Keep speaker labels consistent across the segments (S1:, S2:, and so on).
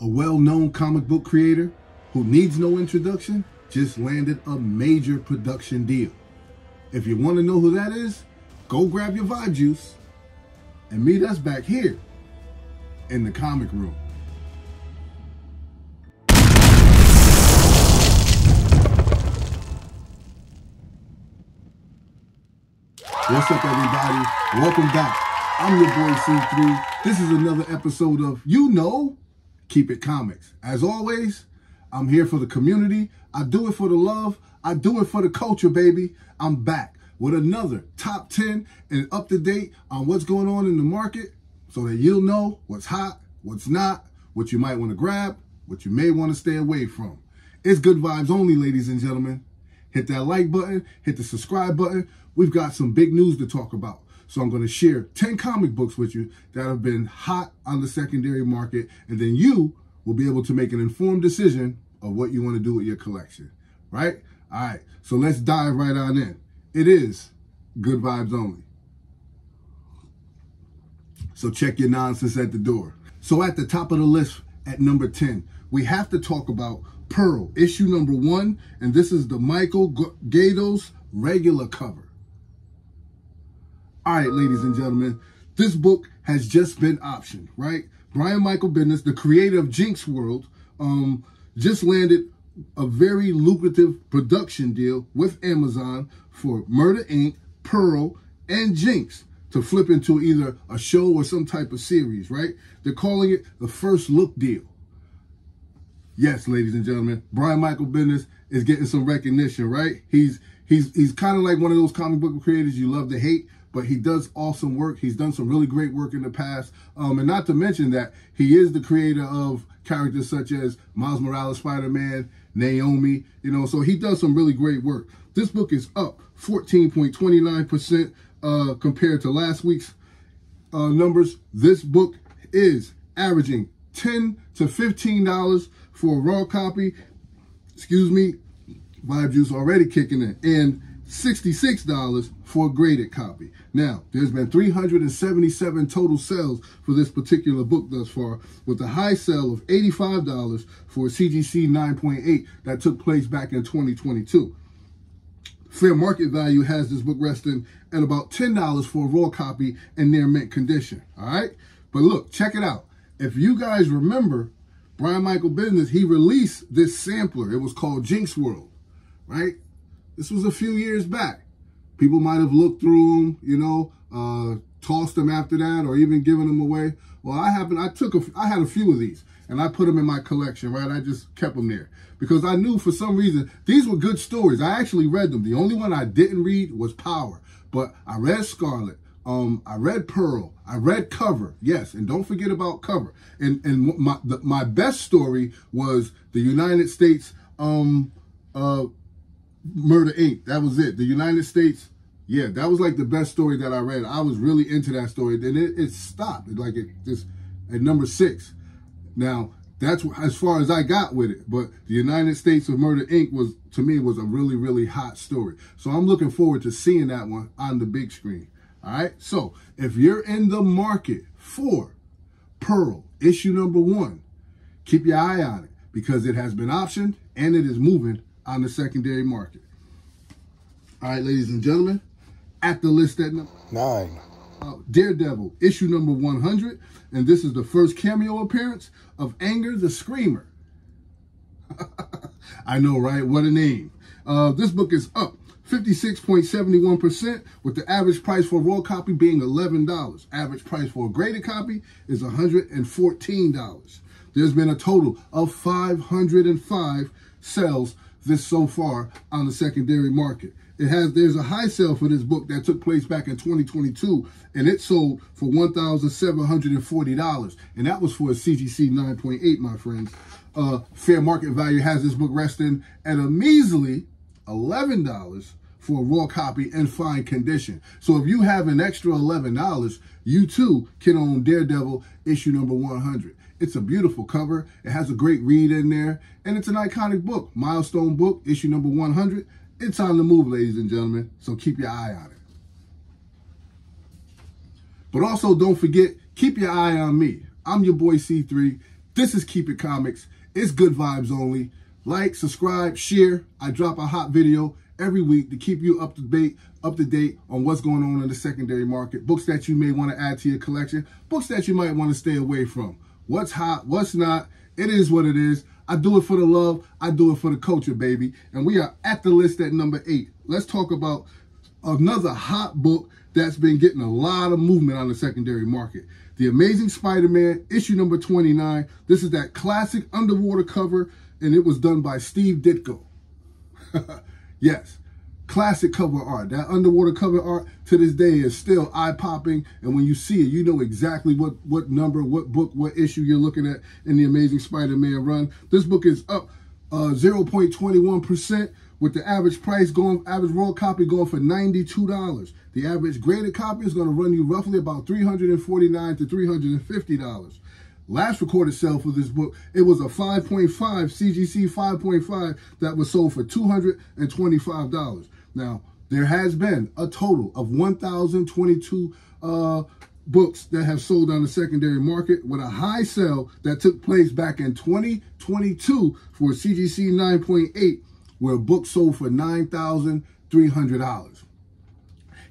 S1: A well-known comic book creator who needs no introduction just landed a major production deal. If you want to know who that is, go grab your vibe juice and meet us back here in the comic room. What's up, everybody? Welcome back. I'm your boy C3. This is another episode of, Keep It Comics. As always, I'm here for the community. I do it for the love. I do it for the culture, baby. I'm back with another top 10 and up to date on what's going on in the market so that you'll know what's hot, what's not, what you might want to grab, what you may want to stay away from. It's good vibes only, ladies and gentlemen. Hit that like button, hit the subscribe button. We've got some big news to talk about. So I'm going to share 10 comic books with you that have been hot on the secondary market, and then you will be able to make an informed decision of what you want to do with your collection, right? All right, so let's dive right on in. It is good vibes only. So check your nonsense at the door. So at the top of the list at number 10, we have to talk about Pearl, issue number 1, and this is the Michael Gaydos regular cover. All right, ladies and gentlemen, this book has just been optioned, right? Brian Michael Bendis, the creator of Jinx World, just landed a very lucrative production deal with Amazon for Murder Inc., Pearl, and Jinx to flip into either a show or some type of series, right? They're calling it the first look deal. Yes, ladies and gentlemen, Brian Michael Bendis is getting some recognition, right? He's kind of like one of those comic book creators you love to hate, but he does awesome work. He's done some really great work in the past. And not to mention that he is the creator of characters such as Miles Morales, Spider-Man, Naomi, so he does some really great work. This book is up 14.29% compared to last week's numbers. This book is averaging $10 to $15 for a raw copy. Excuse me, Vibe Juice already kicking in. And $66 for a graded copy. Now, there's been 377 total sales for this particular book thus far, with a high sale of $85 for a CGC 9.8 that took place back in 2022. Fair market value has this book resting at about $10 for a raw copy in near mint condition, all right? But look, check it out. If you guys remember, Brian Michael Bendis, he released this sampler. It was called Jinx World, right? This was a few years back. People might have looked through them, tossed them after that, or even given them away. Well, I had a few of these, and I put them in my collection, right? I just kept them there because I knew for some reason these were good stories. I actually read them. The only one I didn't read was Power, but I read Scarlet. I read Pearl. I read Cover. Yes, and don't forget about Cover. And my best story was the United States Murder Inc. That was it. The United States, yeah, that was like the best story that I read. I was really into that story. Then it stopped. It just at number 6. Now, that's as far as I got with it. But the United States of Murder Inc. was, to me, was a really, really hot story. So I'm looking forward to seeing that one on the big screen. All right. So if you're in the market for Pearl, issue number 1, keep your eye on it because it has been optioned and it is moving on the secondary market. All right, ladies and gentlemen, at the list at number 9, Daredevil, issue number 100, and this is the first cameo appearance of Anger the Screamer. I know, right? What a name. This book is up 56.71%, with the average price for a raw copy being $11. Average price for a graded copy is $114. There's been a total of 505 sales this so far on the secondary market. There's a high sale for this book that took place back in 2022, and it sold for $1,740, and that was for a CGC 9.8, my friends. Fair market value has this book resting at a measly $11 for a raw copy in fine condition. So if you have an extra $11, you too can own Daredevil issue number 100. It's a beautiful cover. It has a great read in there, and it's an iconic book. Milestone book, issue number 100. It's on the move, ladies and gentlemen, so keep your eye on it. But also, don't forget, keep your eye on me. I'm your boy C3. This is Keep It Comics. It's good vibes only. Like, subscribe, share. I drop a hot video every week to keep you up to date on what's going on in the secondary market. Books that you may want to add to your collection. Books that you might want to stay away from. What's hot, what's not. It is what it is. I do it for the love. I do it for the culture, baby. And we are at the list at number 8. Let's talk about another hot book that's been getting a lot of movement on the secondary market. The Amazing Spider-Man, issue number 29. This is that classic underwater cover, and it was done by Steve Ditko. Yes, classic cover art. That underwater cover art to this day is still eye-popping, and when you see it, you know exactly what number, what book, what issue you're looking at in the Amazing Spider-Man run. This book is up 0.21%, with the average price average raw copy going for $92. The average graded copy is going to run you roughly about $349 to $350. Last recorded sale for this book, it was a 5.5, CGC 5.5, that was sold for $225. Now, there has been a total of 1,022 books that have sold on the secondary market, with a high sale that took place back in 2022 for CGC 9.8, where a book sold for $9,300.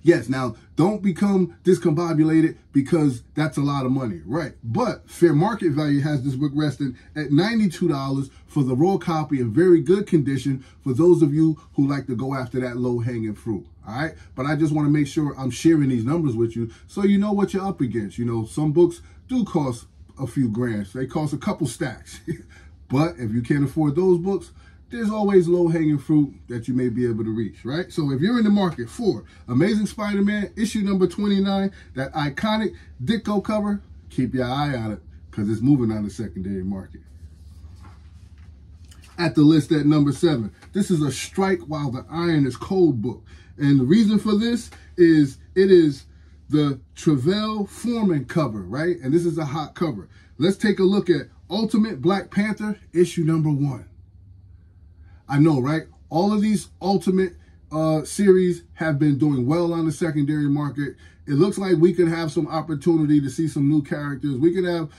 S1: Yes, now, don't become discombobulated because that's a lot of money, right? But fair market value has this book resting at $92 for the raw copy in very good condition for those of you who like to go after that low-hanging fruit, all right? But I just want to make sure I'm sharing these numbers with you so you know what you're up against. You know, some books do cost a few grand. They cost a couple stacks. But if you can't afford those books, there's always low-hanging fruit that you may be able to reach, right? So if you're in the market for Amazing Spider-Man, issue number 29, that iconic Ditko cover, keep your eye on it because it's moving on the secondary market. At the list at number 7, this is a Strike While the Iron is Cold book. And the reason for this is it is the Travell Foreman cover, right? And this is a hot cover. Let's take a look at Ultimate Black Panther, issue number 1. I know, right? All of these Ultimate series have been doing well on the secondary market. It looks like we could have some opportunity to see some new characters. We could have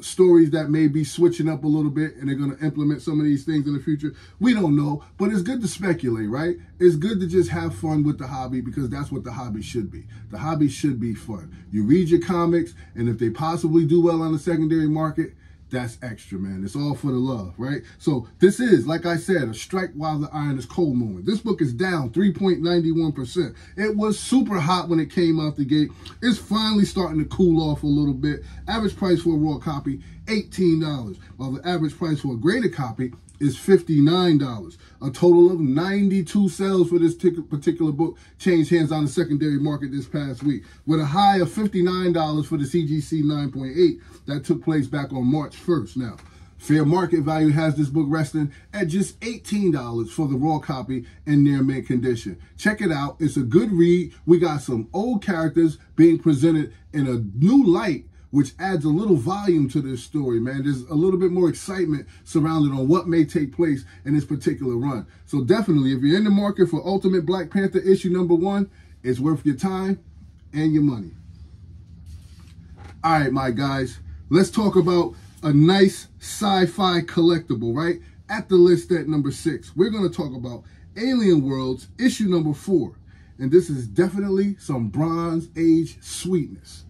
S1: stories that may be switching up a little bit and they're going to implement some of these things in the future. We don't know, but it's good to speculate, right? It's good to just have fun with the hobby because that's what the hobby should be. The hobby should be fun. You read your comics, and if they possibly do well on the secondary market, that's extra, man. It's all for the love, right? So this is, like I said, a strike while the iron is cold moment. This book is down 3.91%. It was super hot when it came out the gate. It's finally starting to cool off a little bit. Average price for a raw copy, $18, while the average price for a graded copy is $59. A total of 92 sales for this particular book changed hands on the secondary market this past week, with a high of $59 for the CGC 9.8 that took place back on March 1st. Now, fair market value has this book resting at just $18 for the raw copy in near mint condition. Check it out. It's a good read. We got some old characters being presented in a new light, which adds a little volume to this story, man. There's a little bit more excitement surrounded on what may take place in this particular run. So definitely, if you're in the market for Ultimate Black Panther issue number 1, it's worth your time and your money. All right, my guys, let's talk about a nice sci-fi collectible, right? At the list at number 6, we're going to talk about Alien Worlds issue number 4. And this is definitely some Bronze Age sweetness.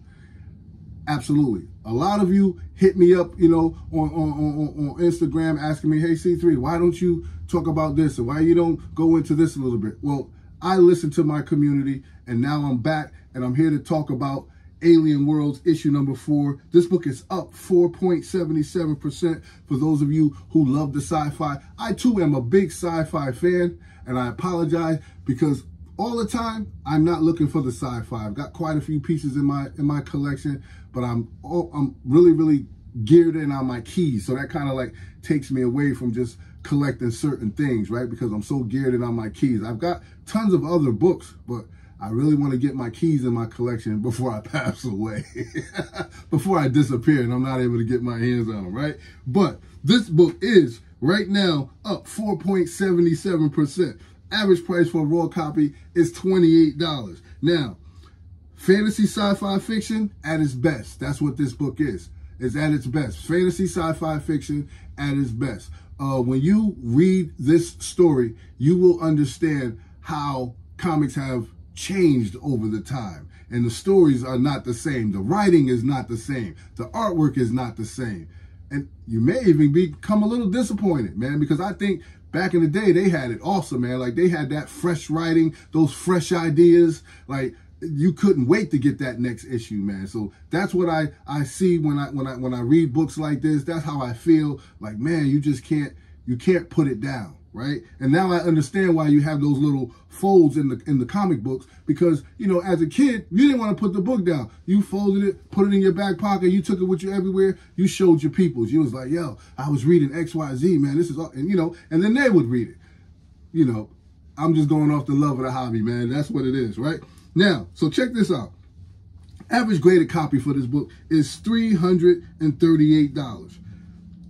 S1: Absolutely. A lot of you hit me up, you know, on Instagram asking me, hey, C3, why don't you talk about this? Or why you don't go into this a little bit? Well, I listen to my community, and now I'm back, and I'm here to talk about Alien Worlds issue number 4. This book is up 4.77% for those of you who love the sci-fi. I, too, am a big sci-fi fan, and I apologize because all the time, I'm not looking for the sci-fi. I've got quite a few pieces in my collection, but I'm really geared in on my keys. So that kind of like takes me away from just collecting certain things, right? Because I'm so geared in on my keys. I've got tons of other books, but I really want to get my keys in my collection before I pass away, before I disappear and I'm not able to get my hands on them, right? But this book is right now up 4.77%. Average price for a raw copy is $28. Now, fantasy sci-fi fiction at its best. That's what this book is. is at its best. Fantasy sci-fi fiction at its best. When you read this story, you will understand how comics have changed over the time. And the stories are not the same. The writing is not the same. The artwork is not the same. And you may even become a little disappointed, man, because I think back in the day, they had it awesome, man. Like, they had that fresh writing, those fresh ideas. Like, you couldn't wait to get that next issue, man. So that's what I see when I read books like this. That's how I feel. Like, man, you can't put it down, right? And now I understand why you have those little folds in the comic books, because, you know, as a kid, you didn't want to put the book down. You folded it, put it in your back pocket, you took it with you everywhere, you showed your peoples. You was like, yo, I was reading XYZ, man, this is all, and, you know, and then they would read it. You know, I'm just going off the love of the hobby, man. That's what it is, right? Now, so check this out. Average graded copy for this book is $338.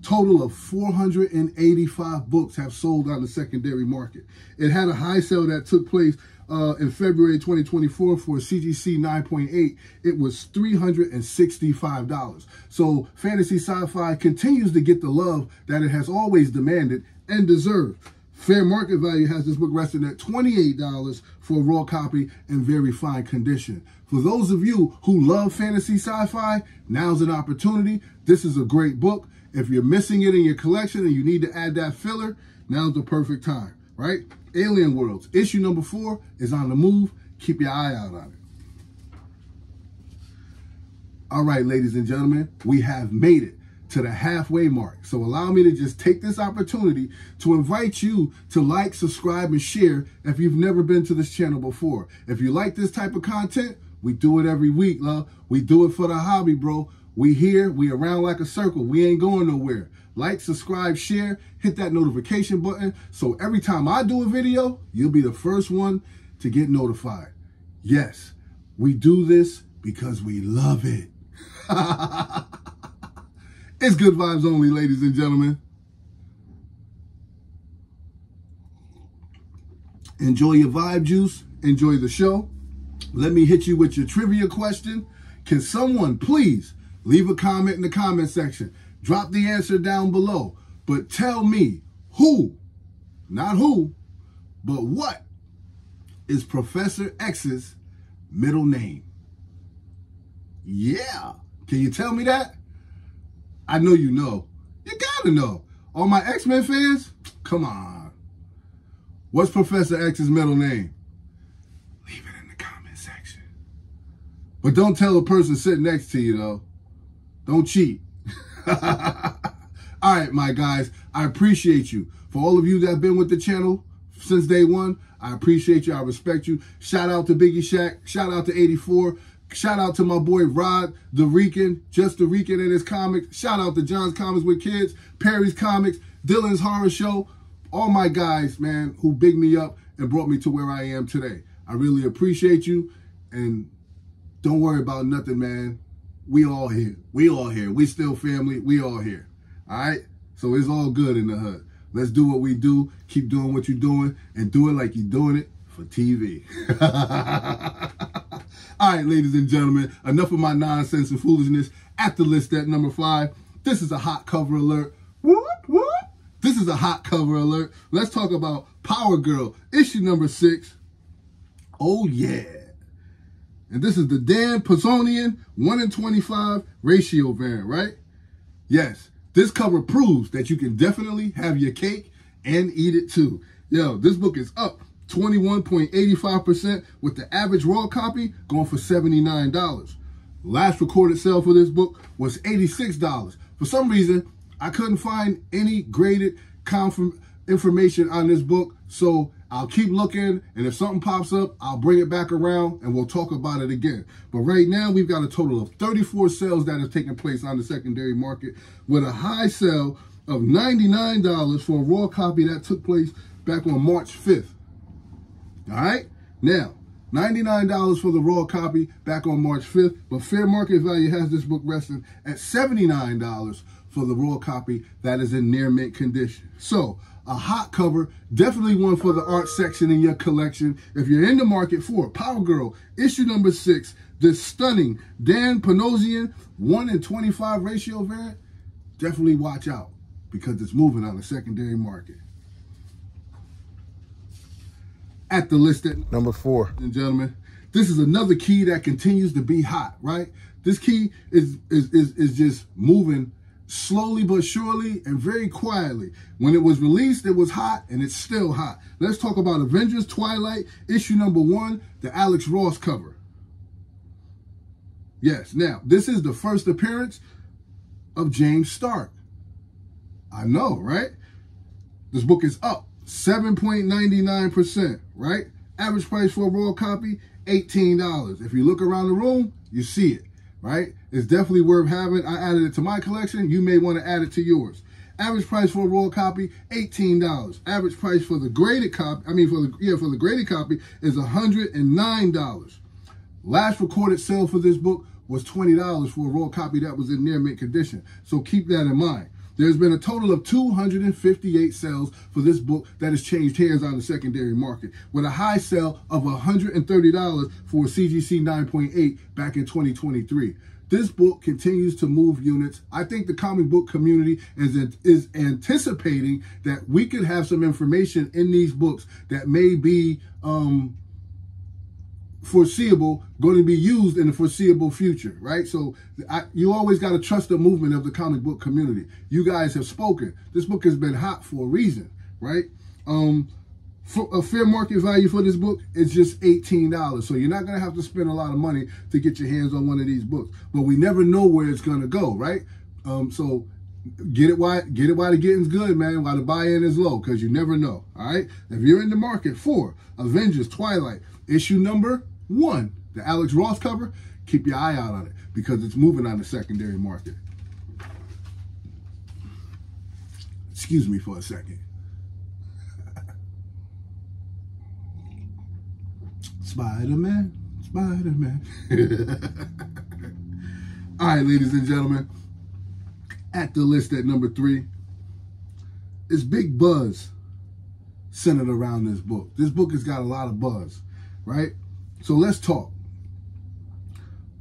S1: Total of 485 books have sold on the secondary market. It had a high sale that took place in February 2024 for CGC 9.8. It was $365. So fantasy sci-fi continues to get the love that it has always demanded and deserved. Fair market value has this book resting at $28 for a raw copy in very fine condition. For those of you who love fantasy sci-fi, now's an opportunity. This is a great book. If you're missing it in your collection and you need to add that filler, now's the perfect time, right? Alien Worlds, issue number 4 is on the move. Keep your eye out on it. All right, ladies and gentlemen, we have made it to the halfway mark. So allow me to just take this opportunity to invite you to like, subscribe, and share if you've never been to this channel before. If you like this type of content, we do it every week, love. We do it for the hobby, bro. We here, we around like a circle. We ain't going nowhere. Like, subscribe, share, hit that notification button. So every time I do a video, you'll be the first one to get notified. Yes, we do this because we love it. It's good vibes only, ladies and gentlemen. Enjoy your vibe juice. Enjoy the show. Let me hit you with your trivia question. Can someone please leave a comment in the comment section? Drop the answer down below. But tell me who, not who, but what is Professor X's middle name? Yeah. Can you tell me that? I know you know. You gotta know. All my X-Men fans, come on. What's Professor X's middle name? Leave it in the comment section. But don't tell the person sitting next to you, though. Don't cheat. All right, my guys, I appreciate you. For all of you that have been with the channel since day one, I appreciate you. I respect you. Shout out to Biggie Shaq. Shout out to 84. Shout out to my boy Rod, the Rican, Just the Rican and his comics. Shout out to John's Comics with Kids, Perry's Comics, Dylan's Horror Show. All my guys, man, who bigged me up and brought me to where I am today. I really appreciate you. And don't worry about nothing, man. We all here. We all here. We still family. We all here. All right? So it's all good in the hood. Let's do what we do. Keep doing what you're doing. And do it like you're doing it for TV. All right, ladies and gentlemen, enough of my nonsense and foolishness. At the list at number 5, this is a hot cover alert. Whoop, whoop. This is a hot cover alert. Let's talk about Power Girl, issue number 6. Oh, yeah. And this is the Dan Pizzonian 1:25 ratio variant, right? Yes, this cover proves that you can definitely have your cake and eat it too. Yo, this book is up 21.85% with the average raw copy going for $79. Last recorded sale for this book was $86. For some reason, I couldn't find any graded information on this book, so I'll keep looking, and if something pops up, I'll bring it back around and we'll talk about it again. But right now, we've got a total of 34 sales that have taken place on the secondary market with a high sale of $99 for a raw copy that took place back on March 5th. All right? Now, $99 for the raw copy back on March 5th, but fair market value has this book resting at $79 for the raw copy that is in near mint condition. So, a hot cover, definitely one for the art section in your collection. If you're in the market for Power Girl, issue number 6, this stunning Dan Panosian 1 in 25 ratio variant, definitely watch out because it's moving on the secondary market. At the list at number 4, ladies and gentlemen, this is another key that continues to be hot, right? This key is just moving slowly but surely and very quietly. When it was released, it was hot, and it's still hot. Let's talk about Avengers Twilight, issue number 1, the Alex Ross cover. Yes, now, this is the first appearance of James Stark. I know, right? This book is up 7.99%, right? Average price for a raw copy, $18. If you look around the room, you see it, right? It's definitely worth having. I added it to my collection. You may want to add it to yours. Average price for a raw copy, $18. Average price for the graded copy, for the graded copy is $109. Last recorded sale for this book was $20 for a raw copy that was in near mint condition. So keep that in mind. There's been a total of 258 sales for this book that has changed hands on the secondary market, with a high sale of $130 for a CGC 9.8 back in 2023. This book continues to move units. I think the comic book community is anticipating that we could have some information in these books that may be foreseeable, going to be used in the foreseeable future, right? So you always got to trust the movement of the comic book community. You guys have spoken. This book has been hot for a reason, right? For a fair market value for this book is just $18. So you're not going to have to spend a lot of money to get your hands on one of these books. But we never know where it's going to go, right? So get it while the getting's good, man, while the buy-in is low, because you never know, all right? If you're in the market for Avengers Twilight, issue number 1, the Alex Ross cover, keep your eye out on it because it's moving on the secondary market. Excuse me for a second. Spider-Man, Spider-Man. All right, ladies and gentlemen, at the list at number 3 is big buzz centered around this book. This book has got a lot of buzz, right? So let's talk.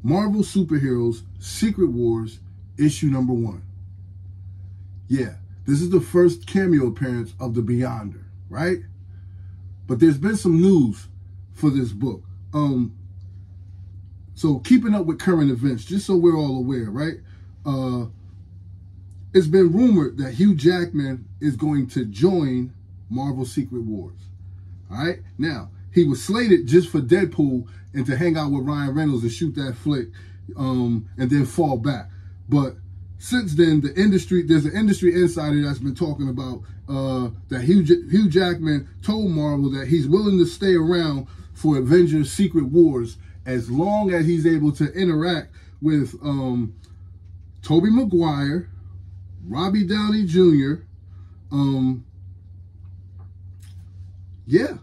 S1: Marvel Superheroes Secret Wars, issue number 1. Yeah, this is the first cameo appearance of the Beyonder, right? But there's been some news for this book. So keeping up with current events, just so we're all aware, right? It's been rumored that Hugh Jackman is going to join Marvel Secret Wars. All right? Now, he was slated just for Deadpool and to hang out with Ryan Reynolds and shoot that flick and then fall back. But since then, there's an industry insider that's been talking about that Hugh Jackman told Marvel that he's willing to stay around for Avengers Secret Wars as long as he's able to interact with Tobey Maguire, Robbie Downey Jr., yeah.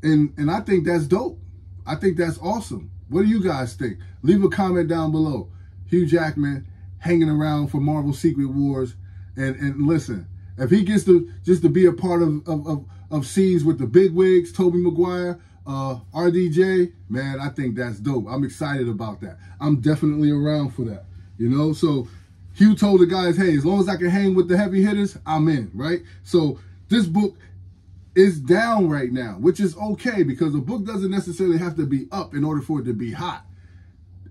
S1: And I think that's dope. I think that's awesome. What do you guys think? Leave a comment down below. Hugh Jackman hanging around for Marvel Secret Wars. And listen, if he gets to just to be a part of scenes with the big wigs, Tobey Maguire, RDJ, man, I think that's dope. I'm excited about that. I'm definitely around for that. You know, so Hugh told the guys, hey, as long as I can hang with the heavy hitters, I'm in, right? So this book is down right now, which is okay because a book doesn't necessarily have to be up in order for it to be hot.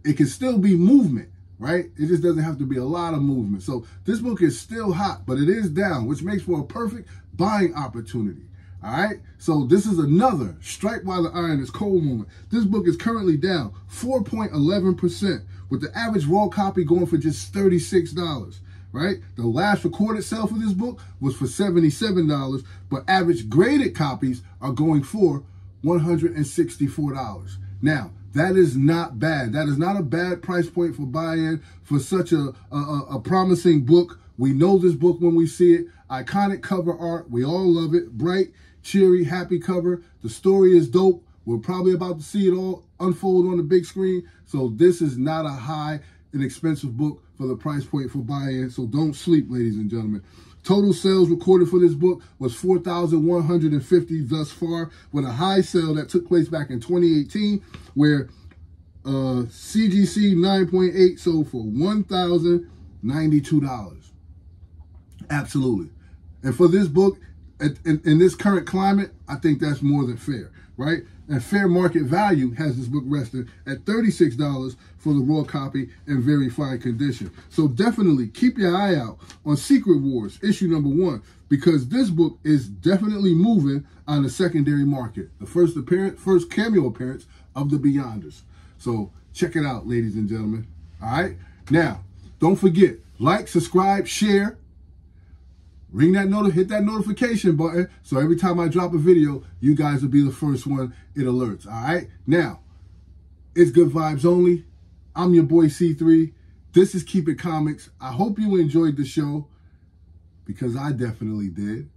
S1: It can still be movement, right? It just doesn't have to be a lot of movement. So this book is still hot, but it is down, which makes for a perfect buying opportunity. All right, so this is another strike while the iron is cold moment. This book is currently down 4.11%, with the average raw copy going for just $36, right? The last recorded sale for this book was for $77, but average graded copies are going for $164. Now, that is not bad. That is not a bad price point for buy-in for such a promising book. We know this book when we see it. Iconic cover art. We all love it. Bright, cheery, happy cover. The story is dope. We're probably about to see it all unfold on the big screen. So this is not a high and expensive book for the price point for buy-in. So don't sleep, ladies and gentlemen. Total sales recorded for this book was 4,150 thus far, with a high sale that took place back in 2018, where CGC 9.8 sold for $1,092. Absolutely. And for this book, in this current climate, I think that's more than fair, right? And fair market value has this book resting at $36 for the raw copy in very fine condition. So definitely keep your eye out on Secret Wars, issue number 1, because this book is definitely moving on the secondary market. The first cameo appearance of the Beyonders. So check it out, ladies and gentlemen. All right. Now, don't forget, like, subscribe, share. Hit that notification button, so every time I drop a video, you guys will be the first one it alerts, all right? Now, it's good vibes only. I'm your boy C3. This is Keep It Comics. I hope you enjoyed the show, because I definitely did.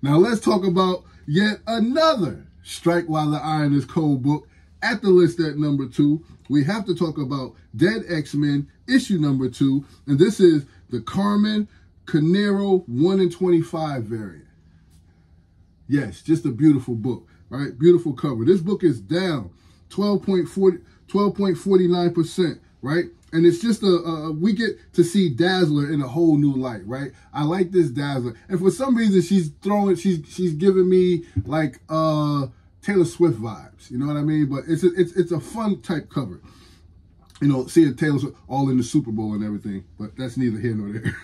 S1: Now, let's talk about yet another Strike While the Iron is Cold book. At the list at number 2, we have to talk about Dead X-Men, issue number 2, and this is the Carmen Carnero 1 in 25 variant. Yes, just a beautiful book, right? Beautiful cover. This book is down 12.49%, right? And it's just we get to see Dazzler in a whole new light, right? I like this Dazzler. And for some reason, she's giving me like Taylor Swift vibes, you know what I mean? But it's a fun type cover. You know, seeing Taylor Swift all in the Super Bowl and everything, but that's neither here nor there.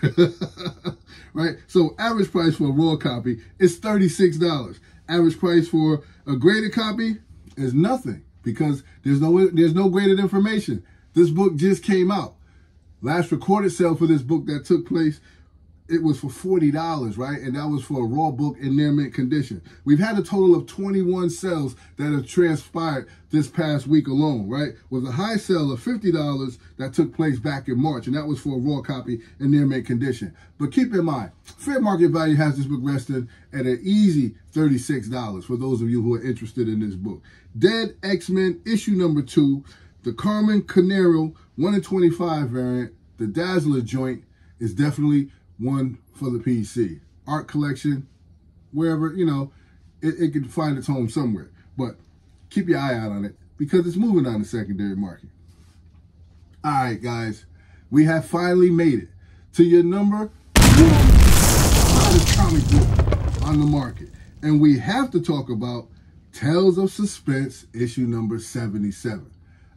S1: Right? So average price for a raw copy is $36. Average price for a graded copy is nothing, because there's no graded information. This book just came out. Last recorded sale for this book that took place, it was for $40, right? And that was for a raw book in near mint condition. We've had a total of 21 sales that have transpired this past week alone, right? With a high sale of $50 that took place back in March, and that was for a raw copy in near mint condition. But keep in mind, fair market value has this book rested at an easy $36 for those of you who are interested in this book. Dead X-Men, issue number 2, the Carmen Carnero 1 in 25 variant, the Dazzler joint is definitely one for the PC. Art collection, wherever, you know, it can find its home somewhere. But keep your eye out on it, because it's moving on the secondary market. All right, guys, we have finally made it to your number 1 hottest comic book on the market. And we have to talk about Tales of Suspense, issue number 77.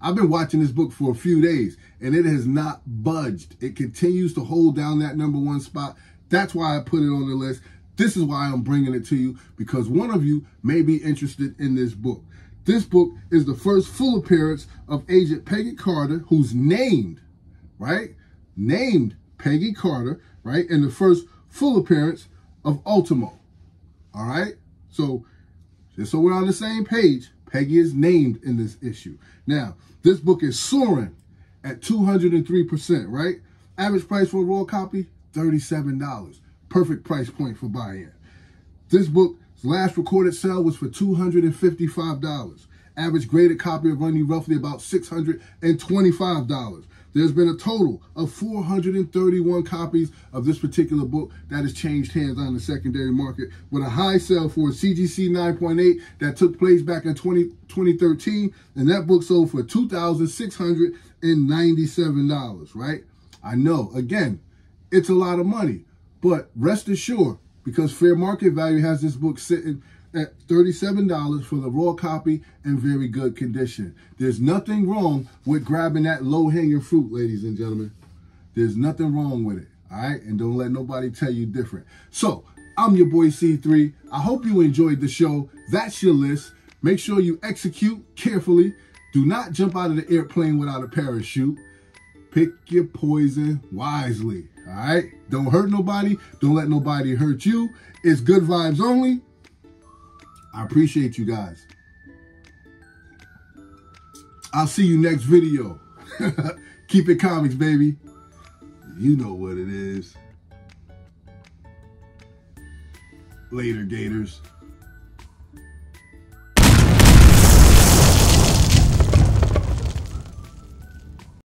S1: I've been watching this book for a few days, and it has not budged. It continues to hold down that number 1 spot. That's why I put it on the list. This is why I'm bringing it to you, because one of you may be interested in this book. This book is the first full appearance of Agent Peggy Carter, who's named, right? Named Peggy Carter, right? And the first full appearance of Ultimo, all right? So, just so we're on the same page, Peggy is named in this issue. Now, this book is soaring at 203%, right? Average price for a raw copy, $37. Perfect price point for buy-in. This book's last recorded sale was for $255. Average graded copy will run you roughly about $625. There's been a total of 431 copies of this particular book that has changed hands on the secondary market, with a high sale for a CGC 9.8 that took place back in 2013, and that book sold for $2,697, right? I know, again, it's a lot of money, but rest assured, because fair market value has this book sitting at $37 for the raw copy in very good condition. There's nothing wrong with grabbing that low-hanging fruit, ladies and gentlemen. There's nothing wrong with it, all right? And don't let nobody tell you different. So, I'm your boy C3. I hope you enjoyed the show. That's your list. Make sure you execute carefully. Do not jump out of the airplane without a parachute. Pick your poison wisely, all right? Don't hurt nobody. Don't let nobody hurt you. It's good vibes only. I appreciate you guys. I'll see you next video. Keep it comics, baby. You know what it is. Later, Gators.